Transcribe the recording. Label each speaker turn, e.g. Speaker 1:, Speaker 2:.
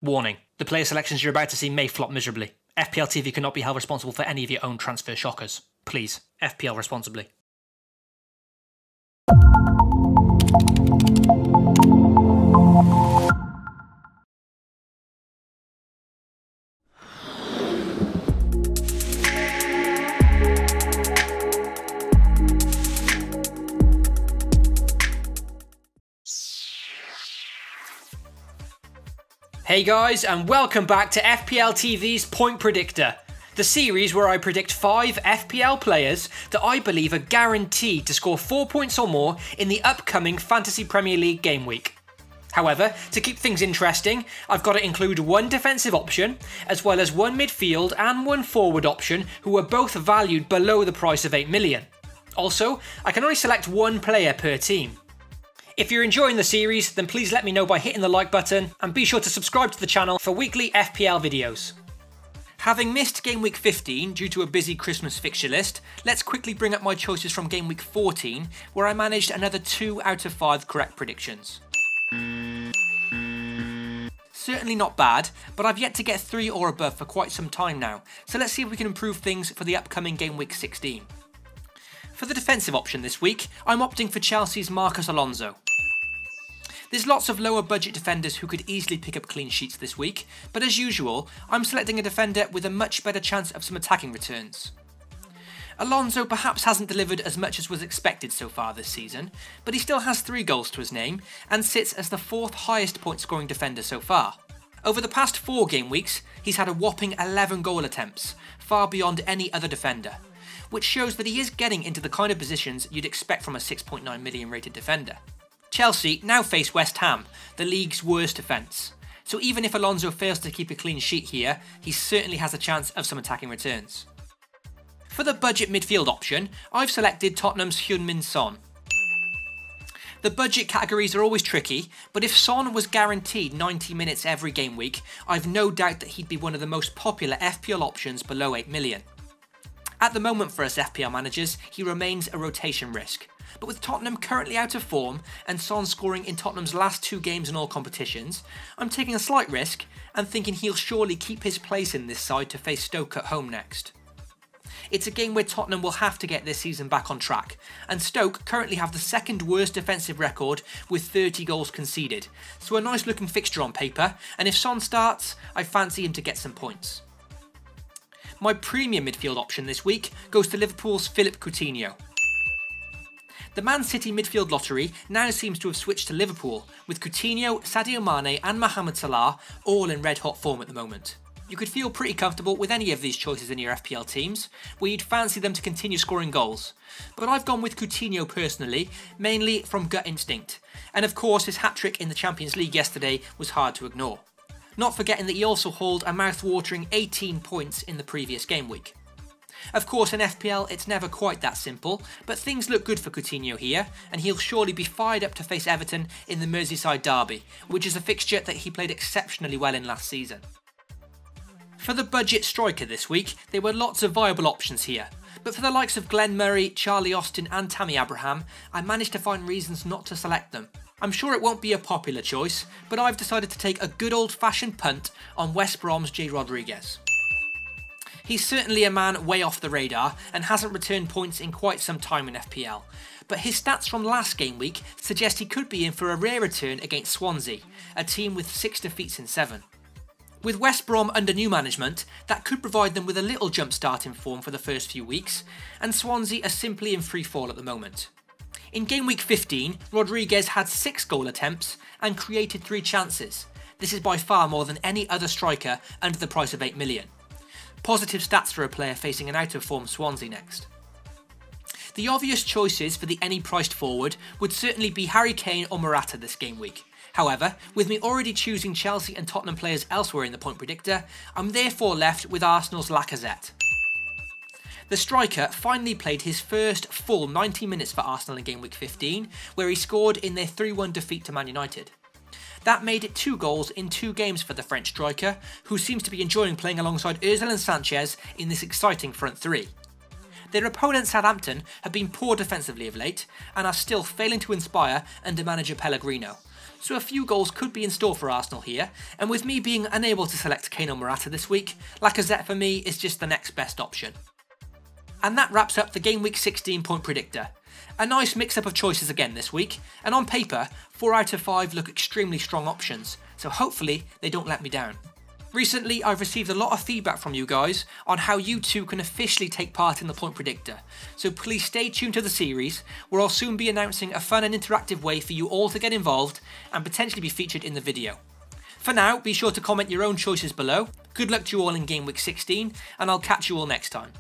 Speaker 1: Warning, the player selections you're about to see may flop miserably. FPL TV cannot be held responsible for any of your own transfer shockers. Please, FPL responsibly. Hey guys, and welcome back to FPL TV's Point Predictor, the series where I predict 5 FPL players that I believe are guaranteed to score 4 points or more in the upcoming Fantasy Premier League game week. However, to keep things interesting, I've got to include one defensive option, as well as one midfield and one forward option who are both valued below the price of 8 million. Also, I can only select one player per team. If you're enjoying the series, then please let me know by hitting the like button, and be sure to subscribe to the channel for weekly FPL videos. Having missed Game Week 15 due to a busy Christmas fixture list, let's quickly bring up my choices from Game Week 14, where I managed another 2 out of 5 correct predictions. Certainly not bad, but I've yet to get 3 or above for quite some time now, so let's see if we can improve things for the upcoming Game Week 16. For the defensive option this week, I'm opting for Chelsea's Marcos Alonso. There's lots of lower budget defenders who could easily pick up clean sheets this week, but as usual, I'm selecting a defender with a much better chance of some attacking returns. Alonso perhaps hasn't delivered as much as was expected so far this season, but he still has 3 goals to his name and sits as the 4th highest point scoring defender so far. Over the past 4 game weeks, he's had a whopping 11 goal attempts, far beyond any other defender, which shows that he is getting into the kind of positions you'd expect from a 6.9 million rated defender. Chelsea now face West Ham, the league's worst defence, so even if Alonso fails to keep a clean sheet here, he certainly has a chance of some attacking returns. For the budget midfield option, I've selected Tottenham's Heung-min Son. The budget categories are always tricky, but if Son was guaranteed 90 minutes every game week, I've no doubt that he'd be one of the most popular FPL options below 8 million. At the moment for us FPL managers, he remains a rotation risk. But with Tottenham currently out of form and Son scoring in Tottenham's last 2 games in all competitions, I'm taking a slight risk and thinking he'll surely keep his place in this side to face Stoke at home next. It's a game where Tottenham will have to get this season back on track, and Stoke currently have the 2nd worst defensive record with 30 goals conceded, so a nice looking fixture on paper, and if Son starts, I fancy him to get some points. My premium midfield option this week goes to Liverpool's Philippe Coutinho. The Man City midfield lottery now seems to have switched to Liverpool, with Coutinho, Sadio Mane and Mohamed Salah all in red hot form at the moment. You could feel pretty comfortable with any of these choices in your FPL teams, where you'd fancy them to continue scoring goals. But I've gone with Coutinho personally, mainly from gut instinct, and of course his hat-trick in the Champions League yesterday was hard to ignore. Not forgetting that he also hauled a mouth-watering 18 points in the previous game week. Of course, in FPL, it's never quite that simple, but things look good for Coutinho here, and he'll surely be fired up to face Everton in the Merseyside derby, which is a fixture that he played exceptionally well in last season. For the budget striker this week, there were lots of viable options here, but for the likes of Glenn Murray, Charlie Austin and Tammy Abraham, I managed to find reasons not to select them. I'm sure it won't be a popular choice, but I've decided to take a good old-fashioned punt on West Brom's Jay Rodriguez. He's certainly a man way off the radar and hasn't returned points in quite some time in FPL, but his stats from last game week suggest he could be in for a rare return against Swansea, a team with 6 defeats in 7. With West Brom under new management, that could provide them with a little jump start in form for the first few weeks, and Swansea are simply in free fall at the moment. In Game Week 15, Rodriguez had 6 goal attempts and created 3 chances. This is by far more than any other striker under the price of 8 million. Positive stats for a player facing an out-of-form Swansea next. The obvious choices for the any-priced forward would certainly be Harry Kane or Morata this game week. However, with me already choosing Chelsea and Tottenham players elsewhere in the point predictor, I'm therefore left with Arsenal's Lacazette. The striker finally played his first full 90 minutes for Arsenal in Game Week 15, where he scored in their 3-1 defeat to Man United. That made it 2 goals in 2 games for the French striker, who seems to be enjoying playing alongside Ozil and Sanchez in this exciting front 3. Their opponent Southampton have been poor defensively of late, and are still failing to inspire under manager Pellegrino, so a few goals could be in store for Arsenal here, and with me being unable to select Kane or Morata this week, Lacazette for me is just the next best option. And that wraps up the Game Week 16 point predictor. A nice mix-up of choices again this week, and on paper, 4 out of 5 look extremely strong options, so hopefully they don't let me down. Recently, I've received a lot of feedback from you guys on how you too can officially take part in the point predictor, so please stay tuned to the series, where I'll soon be announcing a fun and interactive way for you all to get involved and potentially be featured in the video. For now, be sure to comment your own choices below. Good luck to you all in Game Week 16, and I'll catch you all next time.